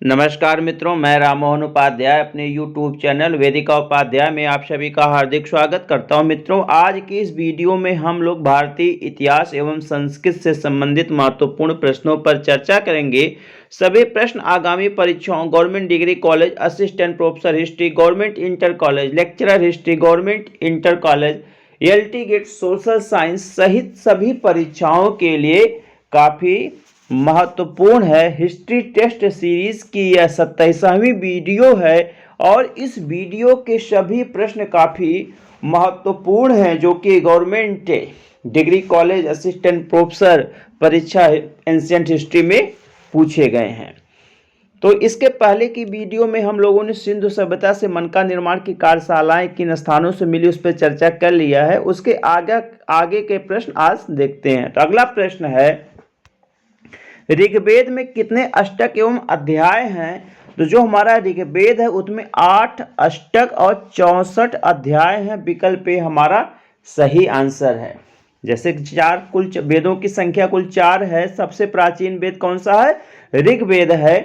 नमस्कार मित्रों, मैं राममोहन उपाध्याय अपने YouTube चैनल वेदिका उपाध्याय में आप सभी का हार्दिक स्वागत करता हूं। मित्रों, आज की इस वीडियो में हम लोग भारतीय इतिहास एवं संस्कृत से संबंधित महत्वपूर्ण प्रश्नों पर चर्चा करेंगे। सभी प्रश्न आगामी परीक्षाओं government degree college, assistant professor history, government inter college, lecturer history, government inter college, LT गेट, सोशल साइंस सहित सभी परीक्षाओं के लिए काफ़ी महत्वपूर्ण है। हिस्ट्री टेस्ट सीरीज की यह 27वीं वीडियो है और इस वीडियो के सभी प्रश्न काफ़ी महत्वपूर्ण हैं जो कि government degree college assistant professor परीक्षा एंशिएंट हिस्ट्री में पूछे गए हैं। तो इसके पहले की वीडियो में हम लोगों ने सिंधु सभ्यता से मनका निर्माण की कार्यशालाएं किन स्थानों से मिली उस पर चर्चा कर लिया है। उसके आगे के प्रश्न आज देखते हैं। तो अगला प्रश्न है, ऋग्वेद में कितने अष्टक एवं अध्याय हैं? तो जो हमारा ऋग्वेद है उसमें 8 अष्टक और 64 अध्याय हैं। विकल्प ए हमारा सही आंसर है। जैसे कुल वेदों की संख्या कुल 4 है। सबसे प्राचीन वेद कौन सा है? ऋग्वेद है।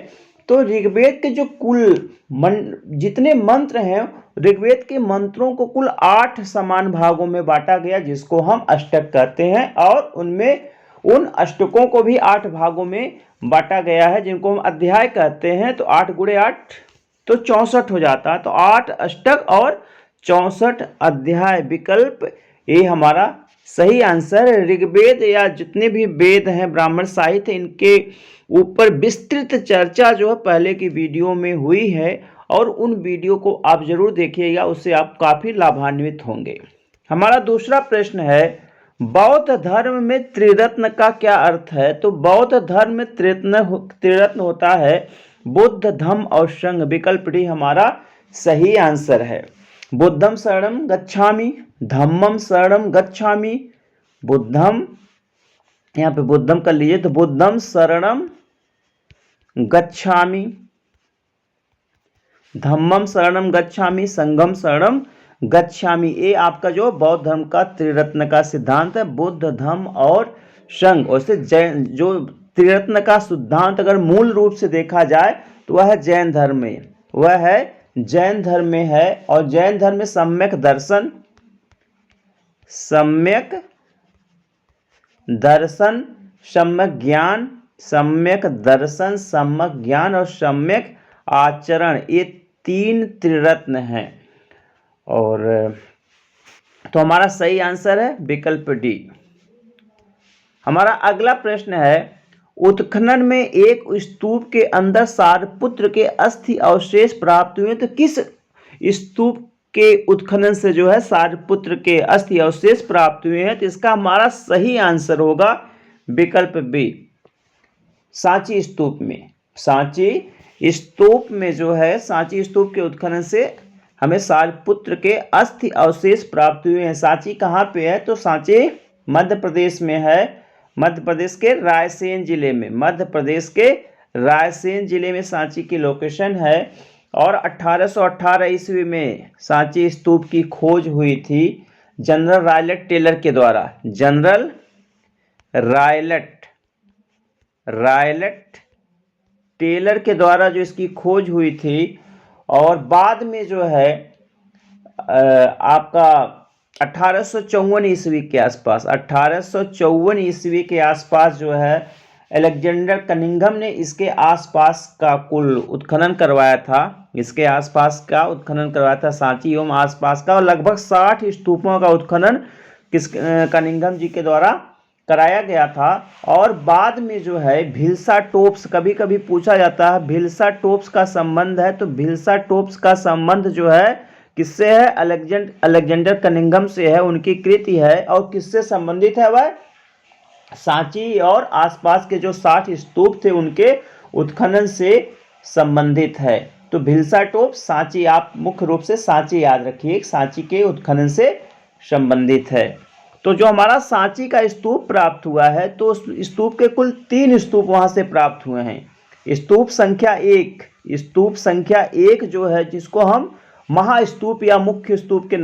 तो ऋग्वेद के जो जितने मंत्र हैं, ऋग्वेद के मंत्रों को कुल 8 समान भागों में बांटा गया जिसको हम अष्टक कहते हैं, और उनमें उन अष्टकों को भी 8 भागों में बांटा गया है जिनको हम अध्याय कहते हैं। तो 8 गुणे 8 तो 64 हो जाता है। तो 8 अष्टक और 64 अध्याय, विकल्प ये हमारा सही आंसर है। ऋग्वेद या जितने भी वेद हैं, ब्राह्मण साहित्य, इनके ऊपर विस्तृत चर्चा जो है पहले की वीडियो में हुई है और उन वीडियो को आप जरूर देखिएगा, उससे आप काफ़ी लाभान्वित होंगे। हमारा दूसरा प्रश्न है, बौद्ध धर्म में त्रिरत्न का क्या अर्थ है? तो बौद्ध धर्म में त्रिरत्न होता है बुद्ध, धम्म और संघ। विकल्प डी हमारा सही आंसर है। बुद्धम शरणम गच्छामि, धम्मम शरणम गच्छामि, बुद्धम, यहाँ पे बुद्धम कर लीजिए, तो बुद्धम शरणम गच्छामि, धम्मम शरणम गच्छामि, संघम शरणम गच्छामि। ये आपका जो बौद्ध धर्म का त्रिरत्न का सिद्धांत है, बुद्ध, धम्म और संघ। वैसे जैन जो त्रिरत्न का सिद्धांत अगर मूल रूप से देखा जाए तो वह है जैन धर्म में, वह है जैन धर्म में है। और जैन धर्म में सम्यक दर्शन, सम्यक दर्शन, सम्यक ज्ञान और सम्यक आचरण, ये 3 त्रिरत्न हैं। और तो हमारा सही आंसर है विकल्प डी। हमारा अगला प्रश्न है, उत्खनन में एक स्तूप के अंदर सारपुत्र के अस्थि अवशेष प्राप्त हुए। तो किस स्तूप के उत्खनन से जो है सारपुत्र के अस्थि अवशेष प्राप्त हुए हैं? तो इसका हमारा सही आंसर होगा विकल्प बी, सांची स्तूप में। सांची स्तूप में जो है, सांची स्तूप के उत्खनन से हमें सारपुत्र के अस्थि अवशेष प्राप्त हुए हैं। सांची कहाँ पे है? तो सांची मध्य प्रदेश में है, मध्य प्रदेश के रायसेन जिले में। मध्य प्रदेश के रायसेन जिले में सांची की लोकेशन है। और 1818 ईस्वी में सांची स्तूप की खोज हुई थी जनरल रायलट टेलर के द्वारा। जनरल रायलट टेलर के द्वारा जो इसकी खोज हुई थी। और बाद में जो है आपका 1854 ईस्वी के आसपास, 1854 ईस्वी के आसपास जो है अलेक्जेंडर कनिंघम ने इसके आसपास का कुल उत्खनन करवाया था। इसके आसपास का उत्खनन करवाया था, सांची एवं आसपास का। और लगभग 60 स्तूपों का उत्खनन कनिंघम जी के द्वारा कराया गया था। और बाद में जो है भिलसा टोप्स, कभी कभी पूछा जाता है भिलसा टोप्स का संबंध है, तो भिलसा टोप्स का संबंध जो है किससे है? अलेक्जेंडर कनिंघम से है, उनकी कृति है। और किससे संबंधित है? वह सांची और आसपास के जो 60 स्तूप थे उनके उत्खनन से संबंधित है। तो भिलसा टोप्स सांची, आप मुख्य रूप से सांची याद रखिए, सांची के उत्खनन से संबंधित है। तो जो हमारा सांची का स्तूप प्राप्त हुआ है, तो स्तूप के कुल 3 स्तूप वहां से प्राप्त हुए हैं। स्तूप संख्या 1 जो है, जिसको हम महास्तूप या मुख्य स्तूप के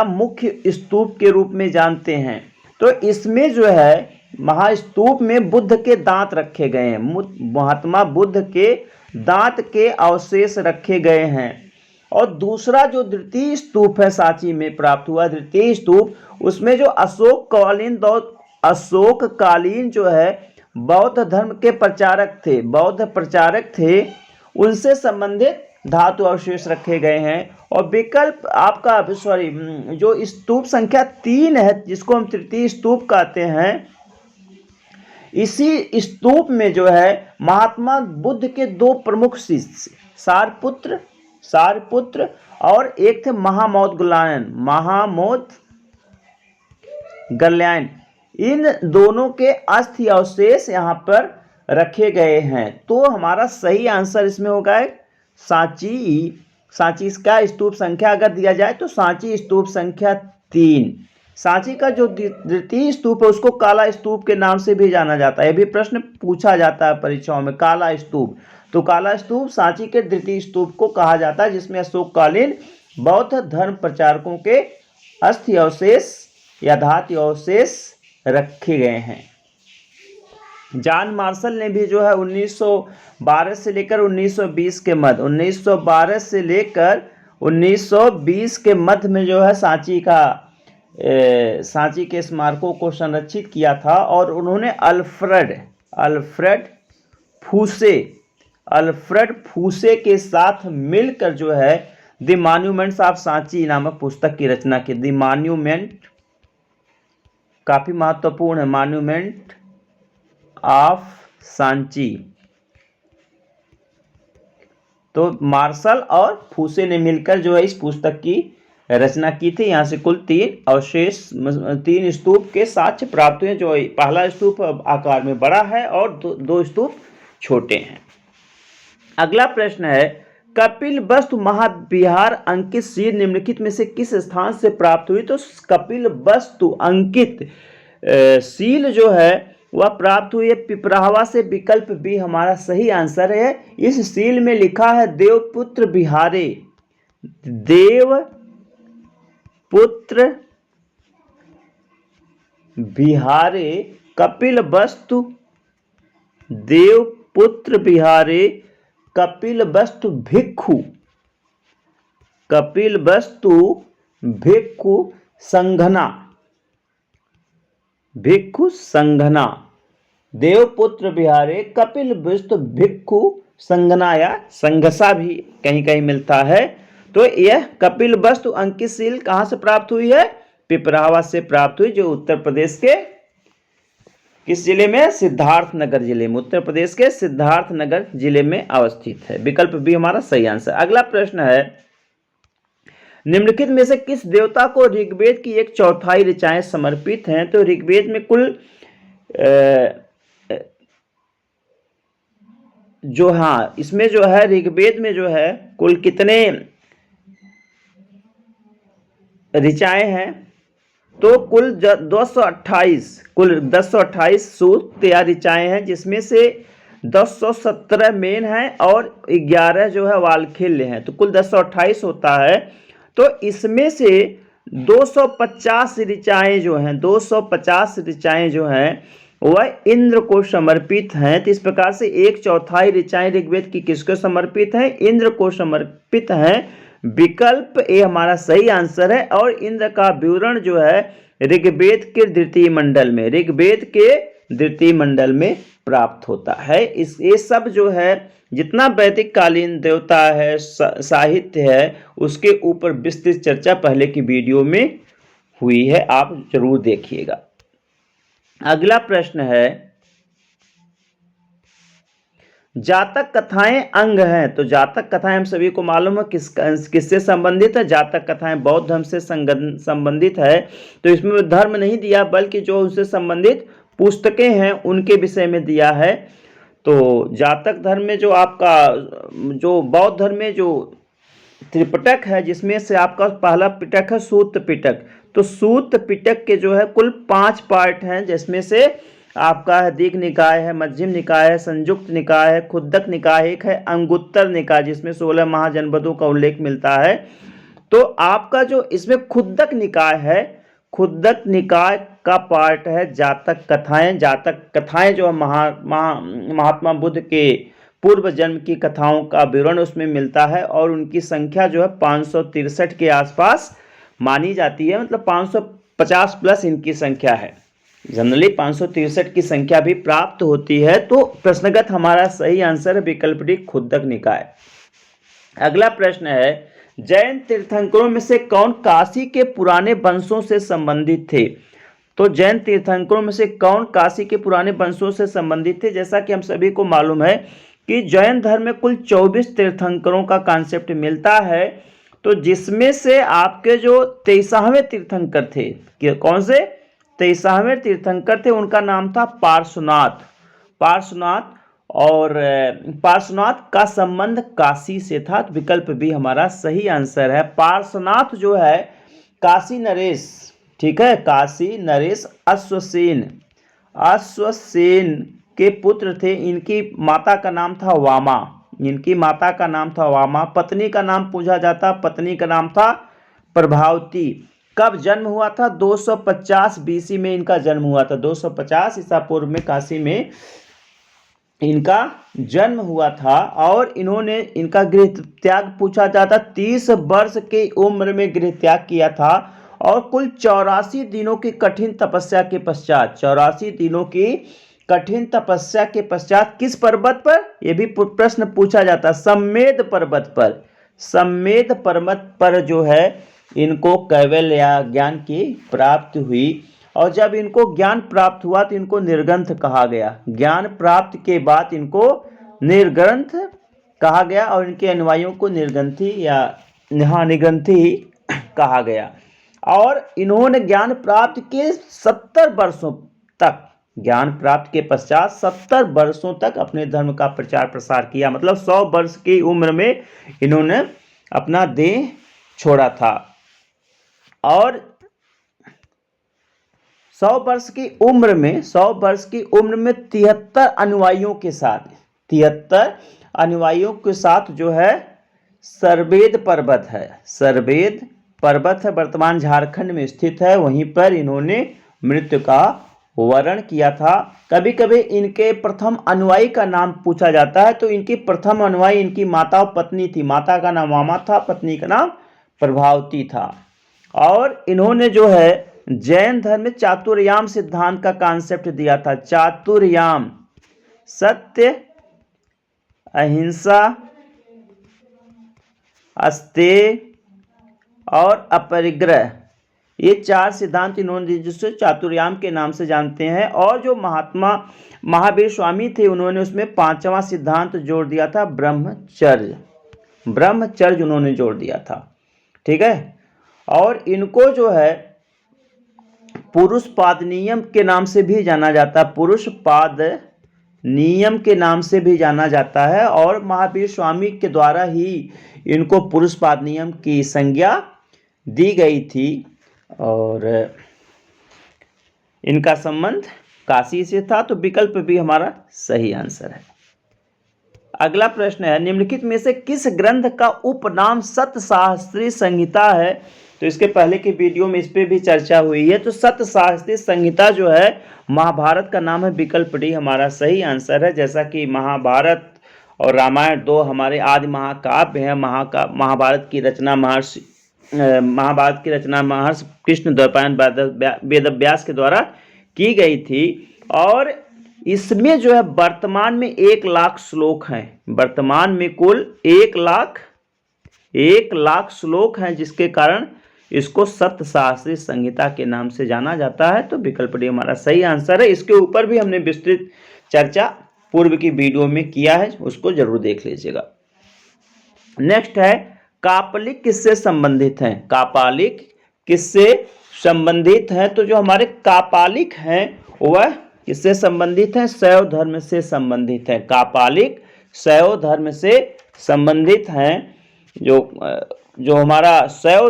मुख्य स्तूप के रूप में जानते हैं। तो इसमें जो है महास्तूप में बुद्ध के दांत रखे गए हैं। महात्मा बुद्ध के दांत के अवशेष रखे गए हैं। और दूसरा जो द्वितीय स्तूप है सांची में प्राप्त हुआ, द्वितीय स्तूप, उसमें जो अशोककालीन जो है बौद्ध धर्म के प्रचारक थे, बौद्ध प्रचारक थे, उनसे संबंधित धातु अवशेष रखे गए हैं। और विकल्प आपका जो स्तूप संख्या 3 है, जिसको हम तृतीय स्तूप कहते हैं, इसी स्तूप में जो है महात्मा बुद्ध के 2 प्रमुख शिष्य सारपुत्र और एक थे महामौदगल्यायन, इन दोनों के अस्थि अवशेष यहाँ पर रखे गए हैं। तो हमारा सही आंसर इसमें होगा सांची का स्तूप संख्या अगर दिया जाए तो सांची स्तूप संख्या 3। सांची का जो द्वितीय स्तूप है उसको काला स्तूप के नाम से भी जाना जाता है। यह भी प्रश्न पूछा जाता है परीक्षाओं में, काला स्तूप। तो काला स्तूप सांची के द्वितीय स्तूप को कहा जाता है, जिसमें अशोककालीन बौद्ध धर्म प्रचारकों के अस्थि अवशेष या धातु अवशेष रखे गए हैं। जॉन मार्शल ने भी जो है 1912 से लेकर 1920 के मध्य 1912 से लेकर 1920 के मध्य में जो है सांची के स्मारकों को संरक्षित किया था। और उन्होंने अल्फ्रेड फूसे के साथ मिलकर जो है द मॉन्यूमेंट्स ऑफ सांची नामक पुस्तक की रचना की। द मॉन्यूमेंट काफी महत्वपूर्ण है, मॉन्यूमेंट ऑफ सांची। तो मार्शल और फूसे ने मिलकर जो है इस पुस्तक की रचना की थी। यहाँ से कुल 3 स्तूप के साक्ष्य प्राप्त हुए, जो पहला स्तूप आकार में बड़ा है और 2 स्तूप छोटे हैं। अगला प्रश्न है, कपिल वस्तु महाविहार अंकित सील निम्नलिखित में से किस स्थान से प्राप्त हुई? तो कपिल वस्तु अंकित सील जो है वह प्राप्त हुई है पिपराहवा से। विकल्प बी हमारा सही आंसर है। इस सील में लिखा है देवपुत्र बिहारे कपिल वस्तु, देवपुत्र बिहारे कपिल वस्तु भिक्षु संघना, देवपुत्र बिहारे कपिल वस्तु भिक्षु संघना या संघसा भी कहीं कहीं मिलता है। तो यह कपिल वस्तु अंकित सील कहां से प्राप्त हुई है? पिपरावा से प्राप्त हुई, जो उत्तर प्रदेश के किस जिले में? सिद्धार्थनगर जिले में, उत्तर प्रदेश के सिद्धार्थनगर जिले में अवस्थित है। विकल्प बी हमारा सही आंसर। अगला प्रश्न है, निम्नलिखित में से किस देवता को ऋग्वेद की 1/4 ऋचाएं समर्पित हैं? तो ऋग्वेद में कुल इसमें जो है ऋग्वेद में जो है कुल कितने ऋचाएं हैं? तो कुल 228 सूक्त या ऋचाएं हैं, जिसमें से 1017 मेन हैं और 11 जो है वालखिल्य हैं। तो कुल 228 होता है। तो इसमें से 250 ऋचाएं जो हैं वह इंद्र को समर्पित हैं। तो इस प्रकार से 1/4 ऋचाएं ऋग्वेद की किसको समर्पित हैं? इंद्र को समर्पित हैं। विकल्प ए हमारा सही आंसर है। और इंद्र का विवरण जो है ऋग्वेद के द्वितीय मंडल में प्राप्त होता है। ये सब जो है जितना वैदिक कालीन देवता है, साहित्य है, उसके ऊपर विस्तृत चर्चा पहले की वीडियो में हुई है, आप जरूर देखिएगा। अगला प्रश्न है, जातक कथाएं अंग हैं। तो जातक कथाएं हम सभी को मालूम है किससे संबंधित है? जातक कथाएं बौद्ध धर्म से संबंधित है। तो इसमें धर्म नहीं दिया, बल्कि जो उससे संबंधित पुस्तकें हैं उनके विषय में दिया है। तो जातक धर्म में जो बौद्ध धर्म में जो त्रिपिटक है, जिसमें से आपका पहला पिटक है सूत पिटक। तो सूत पिटक के जो है कुल 5 पार्ट हैं, जिसमें से आपका है दीघ निकाय है, मध्यम निकाय है, संयुक्त निकाय है, खुद्दक निकाय एक है, अंगुत्तर निकाय जिसमें 16 महाजनपदों का उल्लेख मिलता है। तो आपका जो इसमें खुद्दक निकाय है, खुद्दक निकाय का पार्ट है जातक कथाएं। जातक कथाएं जो है महात्मा बुद्ध के पूर्व जन्म की कथाओं का विवरण उसमें मिलता है और उनकी संख्या जो है 563 के आसपास मानी जाती है, मतलब 550 प्लस इनकी संख्या है। जनरली 563 की संख्या भी प्राप्त होती है। तो प्रश्नगत हमारा सही आंसर है विकल्प डी खुद्दक निकाय। अगला प्रश्न है, जैन तीर्थंकरों में से कौन काशी के पुराने वंशों से संबंधित थे? तो जैन तीर्थंकरों में से कौन काशी के पुराने वंशों से संबंधित थे? जैसा कि हम सभी को मालूम है कि जैन धर्म में कुल 24 तीर्थंकरों का कॉन्सेप्ट मिलता है। तो जिसमें से आपके जो 23वें तीर्थंकर थे, कौन से 23वें तीर्थंकर थे, उनका नाम था पार्श्वनाथ। पार्श्वनाथ और पार्श्वनाथ का संबंध काशी से था। तो विकल्प भी हमारा सही आंसर है। पार्श्वनाथ जो है काशी नरेश, ठीक है, काशी नरेश अश्वसेन के पुत्र थे। इनकी माता का नाम था वामा, इनकी माता का नाम था वामा। पत्नी का नाम पूछा जाता, पत्नी का नाम था प्रभावती। कब जन्म हुआ था? 250 बीसी में इनका जन्म हुआ था। 250 ईसा पूर्व में काशी में इनका जन्म हुआ था। और इन्होंने इनका गृह त्याग पूछा जाता, 30 वर्ष की उम्र में गृह त्याग किया था और कुल 84 दिनों की कठिन तपस्या के पश्चात, 84 दिनों की कठिन तपस्या के पश्चात किस पर्वत पर? यह भी प्रश्न पूछा जाता, सम्मेद पर्वत पर। सम्मेद पर्वत पर जो है इनको कैवल्य या ज्ञान की प्राप्ति हुई। और जब इनको ज्ञान प्राप्त हुआ तो इनको निर्ग्रंथ कहा गया। ज्ञान प्राप्त के बाद इनको निर्ग्रंथ कहा गया और इनके अनुयायियों को निर्ग्रंथी या निग्रंथी कहा गया। और इन्होंने ज्ञान प्राप्त के 70 वर्षों तक, ज्ञान प्राप्त के पश्चात 70 वर्षों तक अपने धर्म का प्रचार प्रसार किया। मतलब 100 वर्ष की उम्र में इन्होंने अपना देह छोड़ा था। और 100 वर्ष की उम्र में 73 अनुयायियों के साथ, 73 अनुयायियों के साथ जो है सर्वेद पर्वत है, सर्वेद पर्वत है, वर्तमान झारखंड में स्थित है। वहीं पर इन्होंने मृत्यु का वरण किया था। कभी कभी इनके प्रथम अनुयायी का नाम पूछा जाता है। तो इनकी प्रथम अनुयायी इनकी माता और पत्नी थी। माता का नाम वामा था, पत्नी का नाम प्रभावती था। और इन्होंने जो है जैन धर्म में चातुर्याम सिद्धांत का कॉन्सेप्ट दिया था। चातुर्याम, सत्य, अहिंसा, अस्तेय और अपरिग्रह, ये 4 सिद्धांत इन्होंने दिए, जिससे चातुर्याम के नाम से जानते हैं। और जो महात्मा महावीर स्वामी थे उन्होंने उसमें 5वां सिद्धांत जोड़ दिया था, ब्रह्मचर्य। ब्रह्मचर्य उन्होंने जोड़ दिया था, ठीक है। और इनको जो है पुरुष पाद नियम के नाम से भी जाना जाता है, पुरुष पाद नियम के नाम से भी जाना जाता है। और महावीर स्वामी के द्वारा ही इनको पुरुष पाद नियम की संज्ञा दी गई थी। और इनका संबंध काशी से था। तो विकल्प भी हमारा सही आंसर है। अगला प्रश्न है, निम्नलिखित में से किस ग्रंथ का उपनाम सतशास्त्री संहिता है? तो इसके पहले की वीडियो में इस पे भी चर्चा हुई है। तो सतशास्त्री संहिता जो है महाभारत का नाम है। विकल्प डी हमारा सही आंसर है। जैसा कि महाभारत और रामायण 2 हमारे आदि महाकाव्य हैं। महाभारत की रचना महर्षि कृष्ण द्वैपायन वेदव्यास के द्वारा की गई थी। और इसमें जो है वर्तमान में 1 लाख श्लोक हैं। वर्तमान में कुल 1 लाख श्लोक हैं, जिसके कारण इसको सतशास्त्री संहिता के नाम से जाना जाता है। तो विकल्प डी हमारा सही आंसर है। इसके ऊपर भी हमने विस्तृत चर्चा पूर्व की वीडियो में किया है, उसको जरूर देख लीजिएगा। नेक्स्ट है, कापालिक किससे संबंधित हैं? कापालिक किससे संबंधित हैं? तो जो हमारे कापालिक हैं वह किससे संबंधित हैं? शैव धर्म से संबंधित हैं। कापालिक शैव धर्म से संबंधित हैं। जो हमारा शैव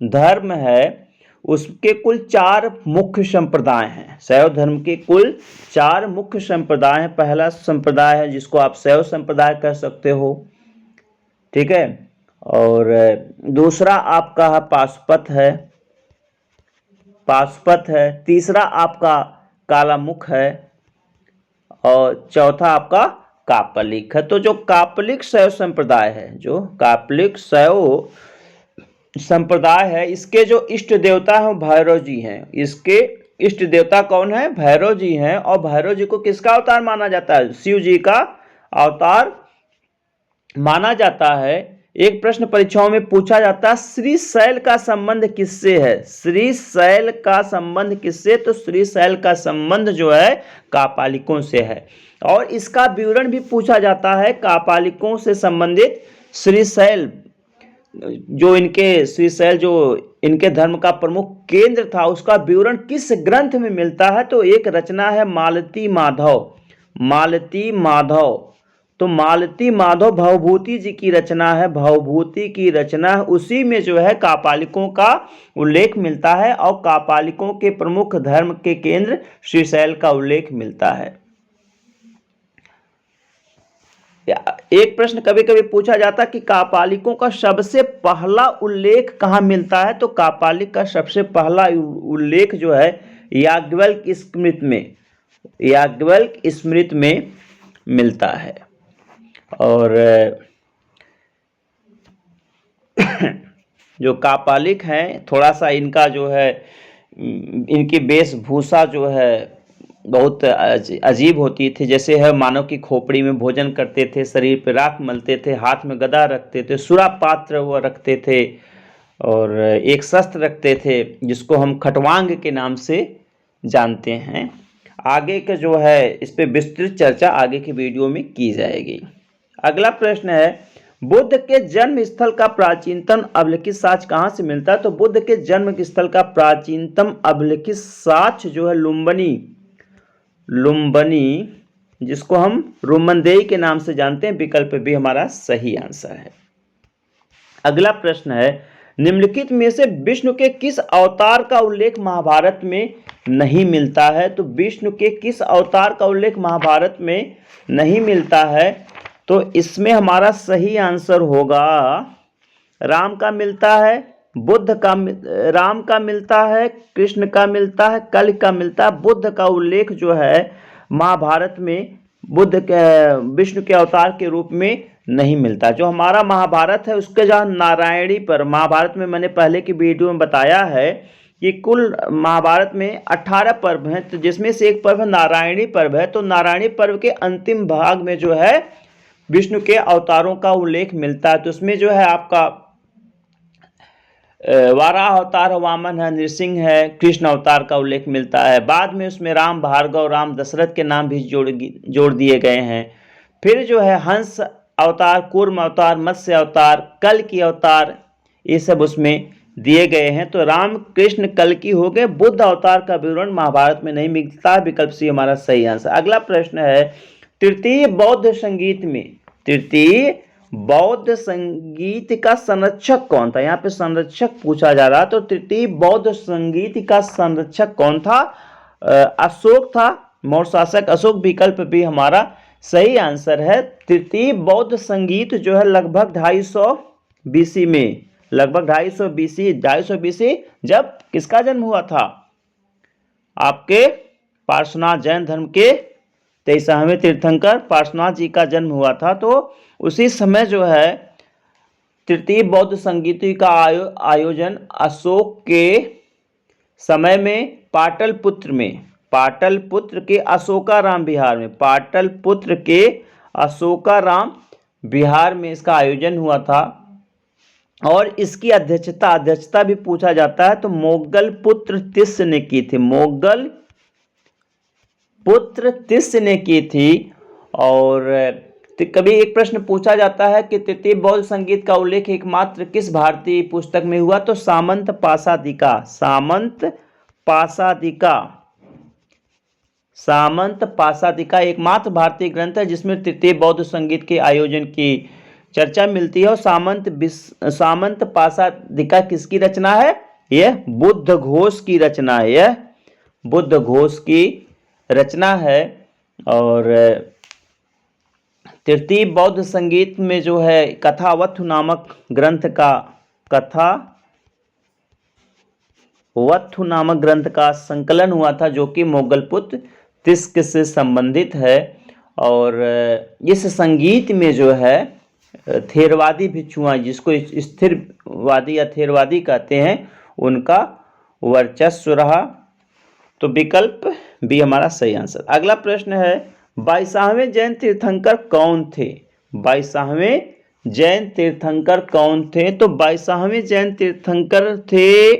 धर्म है उसके कुल 4 मुख्य संप्रदाय हैं। शैव धर्म के कुल 4 मुख्य संप्रदाय हैं। पहला संप्रदाय है जिसको आप शैव संप्रदाय कह सकते हो, ठीक है। और दूसरा आपका पाशुपत है। पाशुपत है, तीसरा आपका कालामुख है और चौथा आपका कापालिक है। तो जो कापालिक शैव संप्रदाय है, जो कापालिक शैव संप्रदाय है, इसके जो इष्ट देवता है वो भैरव जी हैं। इसके इष्ट देवता कौन है? भैरव जी हैं। और भैरव जी को किसका अवतार माना जाता है? शिव जी का अवतार माना जाता है। एक प्रश्न परीक्षाओं में पूछा जाता है, श्रीशैल का संबंध किससे है? श्रीशैल का संबंध किससे? तो श्रीशैल का संबंध जो है कापालिकों से है। और इसका विवरण भी पूछा जाता है, कापालिकों से संबंधित श्रीशैल जो इनके धर्म का प्रमुख केंद्र था, उसका विवरण किस ग्रंथ में मिलता है? तो एक रचना है मालती माधव। मालती माधव, तो मालती माधव भवभूति जी की रचना है। भवभूति की रचना, उसी में जो है कापालिकों का उल्लेख मिलता है और कापालिकों के प्रमुख धर्म के केंद्र श्रीशैल का उल्लेख मिलता है। एक प्रश्न कभी कभी पूछा जाता है कि कापालिकों का सबसे पहला उल्लेख कहाँ मिलता है? तो कापालिक का सबसे पहला उल्लेख जो है याज्ञवल्क स्मृति में, याज्ञवल्क स्मृति में मिलता है। और जो कापालिक हैं, थोड़ा सा इनका जो है, इनकी वेशभूषा जो है बहुत अजीब होती थी। जैसे है मानव की खोपड़ी में भोजन करते थे, शरीर पर राख मलते थे, हाथ में गदा रखते थे, सुरा पात्र वो रखते थे और एक शस्त्र रखते थे जिसको हम खटवांग के नाम से जानते हैं। आगे का जो है इस पर विस्तृत चर्चा आगे की वीडियो में की जाएगी। अगला प्रश्न है, बुद्ध के जन्म स्थल का प्राचीनतम अभिलिखित साक्ष्य कहाँ से मिलता है? तो बुद्ध के जन्म स्थल का प्राचीनतम अभिलिखित साक्ष्य जो है लुम्बिनी, जिसको हम रुमनदेई के नाम से जानते हैं। विकल्प भी हमारा सही आंसर है। अगला प्रश्न है, निम्नलिखित में से विष्णु के किस अवतार का उल्लेख महाभारत में नहीं मिलता है? तो विष्णु के किस अवतार का उल्लेख महाभारत में नहीं मिलता है? तो इसमें हमारा सही आंसर होगा राम का मिलता है, बुद्ध का, राम का मिलता है, कृष्ण का मिलता है, कल का मिलता है। बुद्ध का उल्लेख जो है महाभारत में बुद्ध के विष्णु के अवतार के रूप में नहीं मिलता। जो हमारा महाभारत है उसके जहाँ नारायणी पर्व, महाभारत में मैंने पहले की वीडियो में बताया है कि कुल महाभारत में 18 पर्व हैं, तो जिसमें से एक पर्व नारायणी पर्व है। तो नारायणी पर्व के अंतिम भाग में जो है विष्णु के अवतारों का उल्लेख मिलता है। तो उसमें जो है आपका वाराह अवतार, वामन है, नृसिंह है, कृष्ण अवतार का उल्लेख मिलता है। बाद में उसमें राम, भार्गव, राम, दशरथ के नाम भी जोड़ दिए गए हैं। फिर जो है हंस अवतार, कूर्म अवतार, मत्स्य अवतार, कल की अवतार, ये सब उसमें दिए गए हैं। तो राम, कृष्ण, कल की हो गए। बुद्ध अवतार का विवरण महाभारत में नहीं मिलता। विकल्प सी हमारा सही आंसर। अगला प्रश्न है, तृतीय बौद्ध संगीत में, तृतीय बौद्ध संगीत का संरक्षक कौन था? यहाँ पे संरक्षक पूछा जा रहा है। तो तृतीय बौद्ध संगीत का संरक्षक कौन था? अशोक था, मौर्य शासक अशोक। विकल्प भी हमारा सही आंसर है। तृतीय बौद्ध संगीत जो है लगभग 250 बीसी में, लगभग 250 बीसी जब किसका जन्म हुआ था? आपके पार्श्वनाथ, जैन धर्म के 23वें तीर्थंकर पार्श्वनाथ जी का जन्म हुआ था। तो उसी समय जो है तृतीय बौद्ध संगीत का आयोजन अशोक के समय में पाटलिपुत्र के अशोकाराम विहार में, पाटलिपुत्र के अशोकाराम विहार में इसका आयोजन हुआ था। और इसकी अध्यक्षता भी पूछा जाता है तो मोगल पुत्र तिस्य ने की थी, मोगल पुत्र तिस्य ने की थी। और कभी एक प्रश्न पूछा जाता है कि तृतीय बौद्ध संगीत का उल्लेख एकमात्र किस भारतीय पुस्तक में हुआ? तो सामंत पासादिका एकमात्र भारतीय ग्रंथ है जिसमें तृतीय बौद्ध संगीत के आयोजन की चर्चा मिलती है। और सामंत पासादिका किसकी रचना है? यह बुद्ध घोष की रचना है, यह बुद्ध घोष की रचना है। और तृतीय बौद्ध संगीत में जो है कथावत्थु नामक ग्रंथ का वत्थ नामक ग्रंथ का संकलन हुआ था, जो कि मोगलपुत्र तिस्क से संबंधित है। और इस संगीत में जो है थेरवादी भिक्षुआं, जिसको स्थिरवादी या थेरवादी कहते हैं, उनका वर्चस्व रहा। तो विकल्प बी हमारा सही आंसर। अगला प्रश्न है 22वें जैन तीर्थंकर कौन थे? 22वें जैन तीर्थंकर कौन थे? तो 22वें जैन तीर्थंकर थे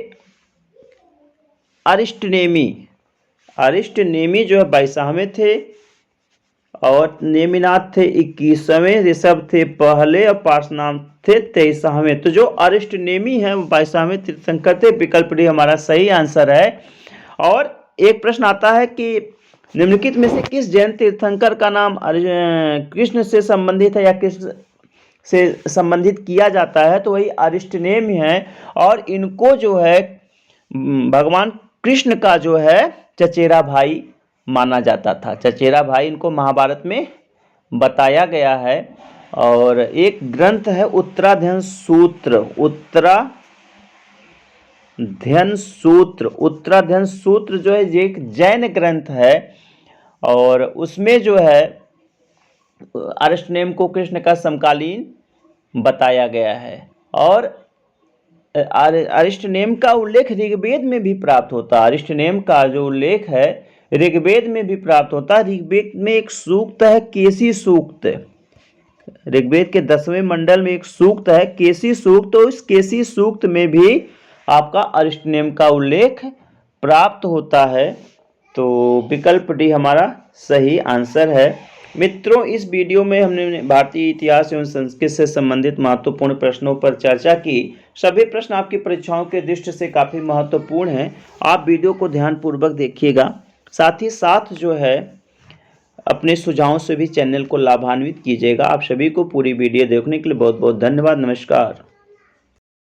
अरिष्टनेमी। अरिष्टनेमी जो है 22वें थे, और नेमिनाथ थे 21वें, ऋषभ थे पहले, और पार्शनाथ थे 23वें। तो जो अरिष्टनेमी है वो 22वें तीर्थंकर थे। विकल्प डी हमारा सही आंसर है। और एक प्रश्न आता है कि निम्नलिखित में से किस जैन तीर्थंकर का नाम कृष्ण से संबंधित है या कृष्ण से संबंधित किया जाता है? तो वही अरिष्टनेमी है। और इनको जो है भगवान कृष्ण का जो है चचेरा भाई माना जाता था। चचेरा भाई इनको महाभारत में बताया गया है। और एक ग्रंथ है उत्तराध्ययन सूत्र। उत्तराध्ययन सूत्र जो है ये एक जैन ग्रंथ है, और उसमें जो है अरिष्टनेम को कृष्ण का समकालीन बताया गया है। और अरिष्टनेम का उल्लेख ऋग्वेद में भी प्राप्त होता है। अरिष्टनेम का जो उल्लेख है ऋग्वेद में भी प्राप्त होता है। ऋग्वेद में एक सूक्त है केसी सूक्त। ऋग्वेद के 10वें मंडल में एक सूक्त है केसी सूक्त। तो इस केसी सूक्त में भी आपका अरिष्टनेम का उल्लेख प्राप्त होता है। तो विकल्प डी हमारा सही आंसर है। मित्रों, इस वीडियो में हमने भारतीय इतिहास एवं संस्कृत से संबंधित महत्वपूर्ण प्रश्नों पर चर्चा की। सभी प्रश्न आपकी परीक्षाओं के दृष्टि से काफ़ी महत्वपूर्ण हैं। आप वीडियो को ध्यानपूर्वक देखिएगा। साथ ही साथ जो है अपने सुझावों से भी चैनल को लाभान्वित कीजिएगा। आप सभी को पूरी वीडियो देखने के लिए बहुत बहुत धन्यवाद। नमस्कार।